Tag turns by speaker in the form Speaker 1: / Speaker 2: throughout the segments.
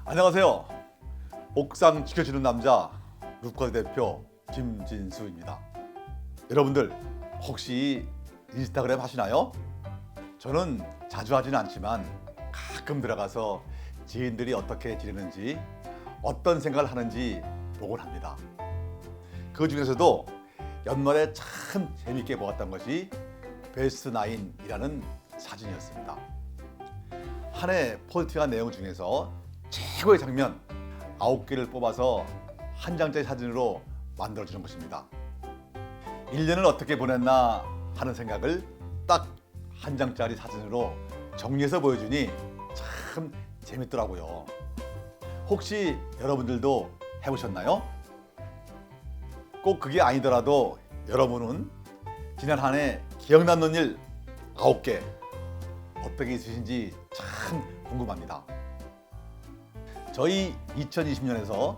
Speaker 1: 안녕하세요. 옥상 지켜주는 남자 루커 대표 김진수입니다. 여러분들 혹시 인스타그램 하시나요? 저는 자주 하지는 않지만 가끔 들어가서 지인들이 어떻게 지내는지 어떤 생각을 하는지 보곤 합니다. 그 중에서도 연말에 참 재밌게 보았던 것이 베스트 9이라는 사진이었습니다. 한 해 포스팅한 내용 중에서 최고의 장면 9개를 뽑아서 한 장짜리 사진으로 만들어주는 것입니다. 1년을 어떻게 보냈나 하는 생각을 딱 한 장짜리 사진으로 정리해서 보여주니 참 재밌더라고요. 혹시 여러분들도 해보셨나요? 꼭 그게 아니더라도 여러분은 지난 한 해 기억 남는 일 9개 어떻게 있으신지 참 궁금합니다. 저희 2020년에서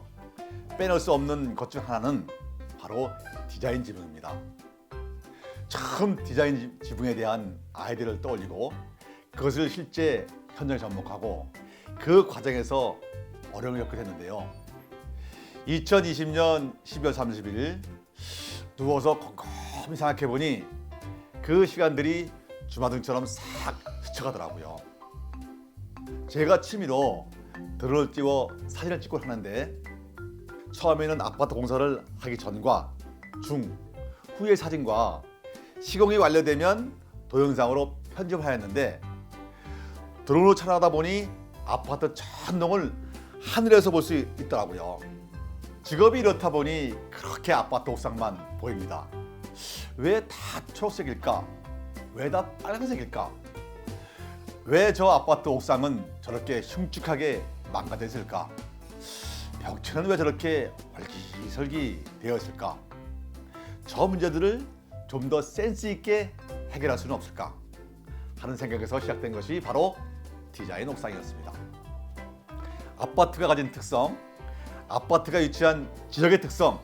Speaker 1: 빼놓을 수 없는 것 중 하나는 바로 디자인 지붕입니다. 처음 디자인 지붕에 대한 아이디어를 떠올리고 그것을 실제 현장에 접목하고 그 과정에서 어려움을 겪게 됐는데요. 2020년 12월 30일 누워서 곰곰이 생각해보니 그 시간들이 주마등처럼 싹 스쳐가더라고요. 제가 취미로 드론을 띄워 사진을 찍고 하는데 처음에는 아파트 공사를 하기 전과 중, 후의 사진과 시공이 완료되면 동영상으로 편집하였는데 드론으로 촬영하다 보니 아파트 전동을 하늘에서 볼 수 있더라고요. 직업이 이렇다 보니 그렇게 아파트 옥상만 보입니다. 왜 다 초록색일까? 왜 다 빨간색일까? 왜 저 아파트 옥상은 저렇게 흉측하게 망가져 있을까? 벽체는 왜 저렇게 얼기설기 되어 있을까? 저 문제들을 좀 더 센스 있게 해결할 수는 없을까? 하는 생각에서 시작된 것이 바로 디자인 옥상이었습니다. 아파트가 가진 특성, 아파트가 위치한 지역의 특성,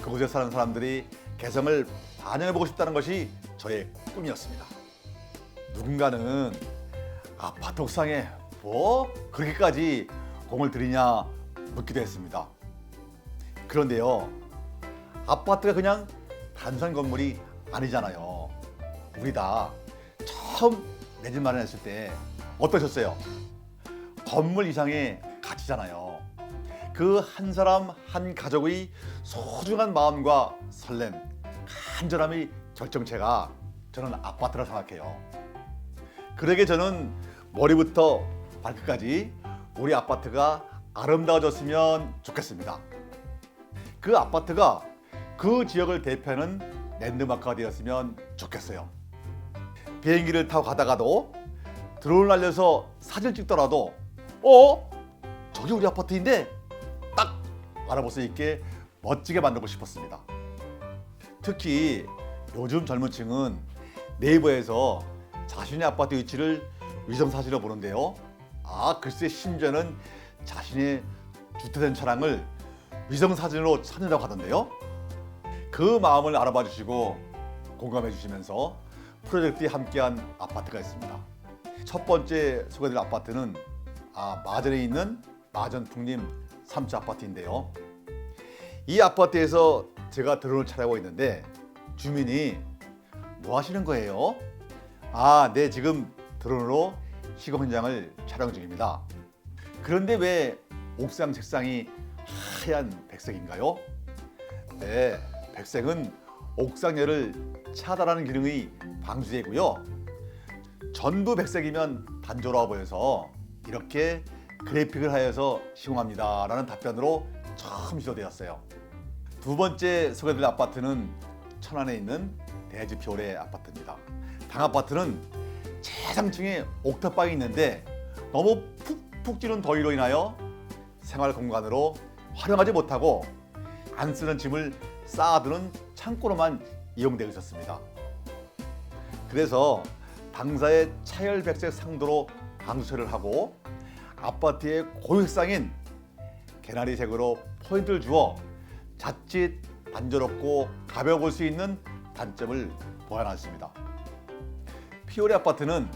Speaker 1: 그곳에 사는 사람들이 개성을 반영해보고 싶다는 것이 저의 꿈이었습니다. 누군가는 아파트 옥상에 뭐 그렇게까지 공을 들이냐 묻기도 했습니다. 그런데요, 아파트가 그냥 단순한 건물이 아니잖아요. 우리 다 처음 내 집 마련했을 때 어떠셨어요? 건물 이상의 가치잖아요. 그 한 사람 한 가족의 소중한 마음과 설렘, 간절함의 결정체가 저는 아파트라 생각해요. 그러게 저는 머리부터 발끝까지 우리 아파트가 아름다워졌으면 좋겠습니다. 그 아파트가 그 지역을 대표하는 랜드마크가 되었으면 좋겠어요. 비행기를 타고 가다가도 드론을 날려서 사진을 찍더라도 저기 우리 아파트인데 딱 알아볼 수 있게 멋지게 만들고 싶었습니다. 특히 요즘 젊은 층은 네이버에서 자신의 아파트 위치를 위성사진으로 보는데요. 글쎄 심지어는 자신의 주택된 차량을 위성사진으로 찾는다고 하던데요. 그 마음을 알아봐 주시고 공감해 주시면서 프로젝트에 함께한 아파트가 있습니다. 첫 번째 소개될 아파트는 마전에 있는 마전풍림 3층 아파트인데요. 이 아파트에서 제가 드론을 촬영하고 있는데 주민이 뭐 하시는 거예요? 네, 지금 드론으로 시공 현장을 촬영 중입니다. 그런데 왜 옥상 책상이 하얀 백색인가요? 네, 백색은 옥상열을 차단하는 기능의 방수제고요. 전부 백색이면 단조로워 보여서 이렇게 그래픽을 하여서 시공합니다 라는 답변으로 처음 시도되었어요. 두 번째 소개될 아파트는 천안에 있는 대지표래 아파트입니다. 당 아파트는 최상층에 옥탑방이 있는데 너무 푹푹 찌는 더위로 인하여 생활 공간으로 활용하지 못하고 안 쓰는 짐을 쌓아두는 창고로만 이용되고 있었습니다. 그래서 당사의 차열백색 상도로 방수 처리를 하고 아파트의 고유색상인 개나리색으로 포인트를 주어 자칫 단조롭고 가벼워 볼 수 있는 단점을 보완했습니다. 피오레 아파트는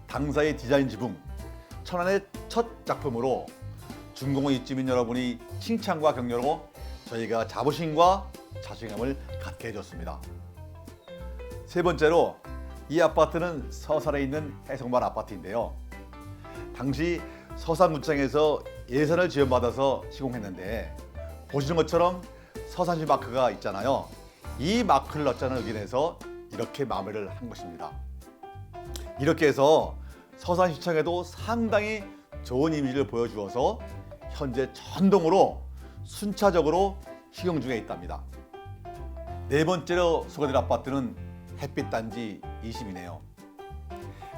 Speaker 1: 당사의 디자인 지붕 천안의 첫 작품으로 중공업 입주민 여러분이 칭찬과 격려로 저희가 자부심과 자신감을 갖게 해줬습니다. 세 번째로 이 아파트는 서산에 있는 해성발 아파트인데요. 당시 서산구청에서 예산을 지원받아서 시공했는데 보시는 것처럼 서산시 마크가 있잖아요. 이 마크를 넣자는 의견에서 이렇게 마무리를 한 것입니다. 이렇게 해서 서산시청에도 상당히 좋은 이미지를 보여주어서 현재 전동으로 순차적으로 시공 중에 있답니다. 네 번째로 소개될 아파트는 햇빛단지 20이네요.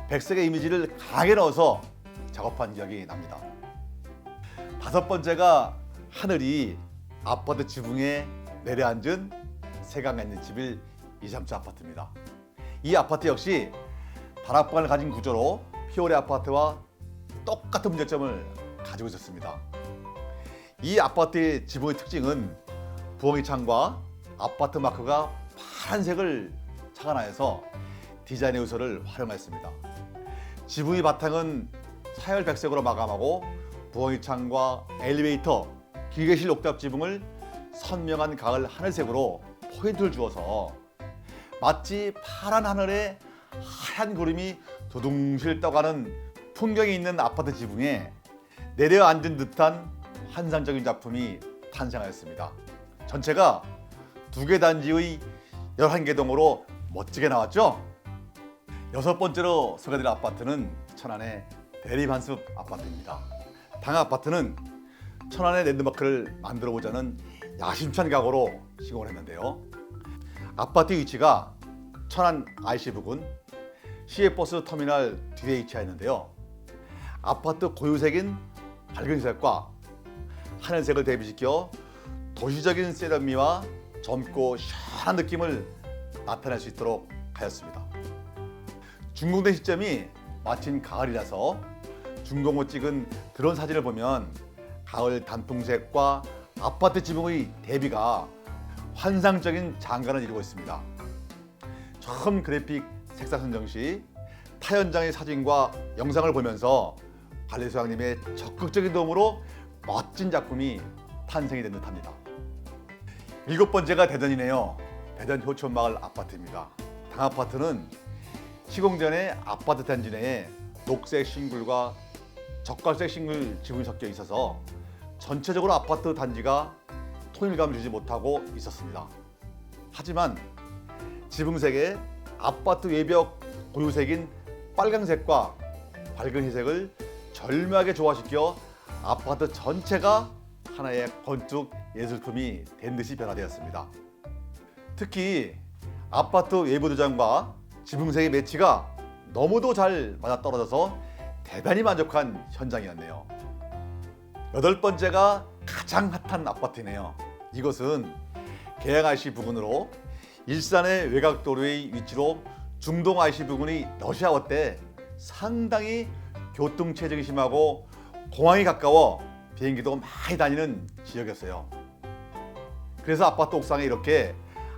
Speaker 1: 백색의 이미지를 강하게 넣어서 작업한 기억이 납니다. 다섯 번째가 하늘이 아파트 지붕에 내려앉은 세강에 있는 집일 237 아파트입니다. 이 아파트 역시 다락방을 가진 구조로 피오레 아파트와 똑같은 문제점을 가지고 있었습니다. 이 아파트의 지붕의 특징은 부엉이 창과 아파트 마크가 파란색을 착안하여서 디자인의 요소를 활용했습니다. 지붕의 바탕은 사열백색으로 마감하고 부엉이 창과 엘리베이터, 기계실 옥탑 지붕을 선명한 가을 하늘색으로 포인트를 주어서 마치 파란 하늘에 하얀 구름이 두둥실 떠가는 풍경이 있는 아파트 지붕에 내려앉은 듯한 환상적인 작품이 탄생하였습니다. 전체가 2개 단지의 11개 동으로 멋지게 나왔죠? 여섯 번째로 소개될 아파트는 천안의 대리반숲 아파트입니다. 당 아파트는 천안의 랜드마크를 만들어보자는 야심찬 각오로 시공을 했는데요. 아파트 위치가 천안 IC 부근 시외버스 터미널 뒤에 위치해 있는데요. 아파트 고유색인 밝은 색과 하늘색을 대비시켜 도시적인 세련미와 젊고 시원한 느낌을 나타낼 수 있도록 하였습니다. 준공된 시점이 마침 가을이라서 준공후 찍은 드론 사진을 보면 가을 단풍색과 아파트 지붕의 대비가 환상적인 장관을 이루고 있습니다. 처음 그래픽 색상 선정 시 타 현장의 사진과 영상을 보면서 관리소장님의 적극적인 도움으로 멋진 작품이 탄생이 된 듯합니다. 일곱 번째가 대전이네요. 대전 효촌마을 아파트입니다. 당 아파트는 시공 전에 아파트 단지 내에 녹색 싱글과 적갈색 싱글 지붕이 섞여 있어서 전체적으로 아파트 단지가 통일감을 주지 못하고 있었습니다. 하지만 지붕색에 아파트 외벽 고유색인 빨강색과 밝은 희색을 절묘하게 조화시켜 아파트 전체가 하나의 건축 예술품이 된 듯이 변화되었습니다. 특히 아파트 외부 도장과 지붕색의 매치가 너무도 잘 맞아떨어져서 대단히 만족한 현장이었네요. 여덟 번째가 가장 핫한 아파트네요. 이것은 계양 IC 부근으로 일산의 외곽도로의 위치로 중동 IC 부근의 러시아워 때 상당히 교통체증이 심하고 공항이 가까워 비행기도 많이 다니는 지역이었어요. 그래서 아파트 옥상에 이렇게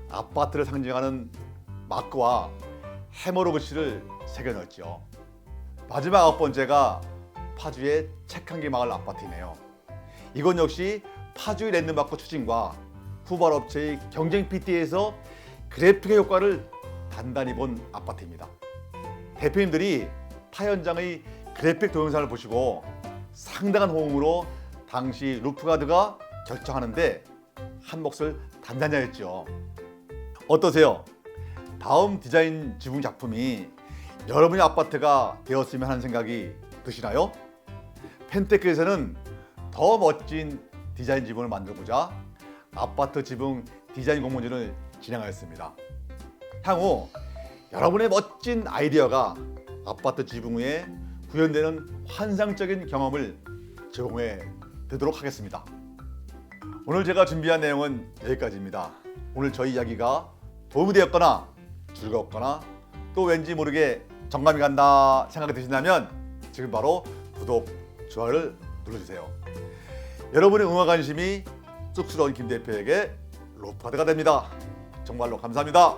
Speaker 1: 아파트를 상징하는 마크와 해머로 글씨를 새겨넣었죠. 마지막 아홉 번째가 파주의 책한기 마을 아파트이네요. 이건 역시 파주의 랜드마크 추진과 후발업체의 경쟁 PT에서 그래픽의 효과를 단단히 본 아파트입니다. 대표님들이 타 현장의 그래픽 동영상을 보시고 상당한 호응으로 당시 루프가드가 결정하는데 한 몫을 단단히 했죠. 어떠세요? 다음 디자인 지붕 작품이 여러분의 아파트가 되었으면 하는 생각이 드시나요? 펜테크에서는 더 멋진 디자인 지붕을 만들고자 아파트 지붕 디자인 공모전을 진행하였습니다. 향후 여러분의 멋진 아이디어가 아파트 지붕 위에 구현되는 환상적인 경험을 제공해 드리도록 하겠습니다. 오늘 제가 준비한 내용은 여기까지입니다. 오늘 저희 이야기가 도움이 되었거나 즐거웠거나 또 왠지 모르게 정감이 간다 생각이 드신다면 지금 바로 구독, 좋아요를 눌러주세요. 여러분의 응원 관심이 쑥스러운 김 대표에게 로프가드가 됩니다. 정말로 감사합니다.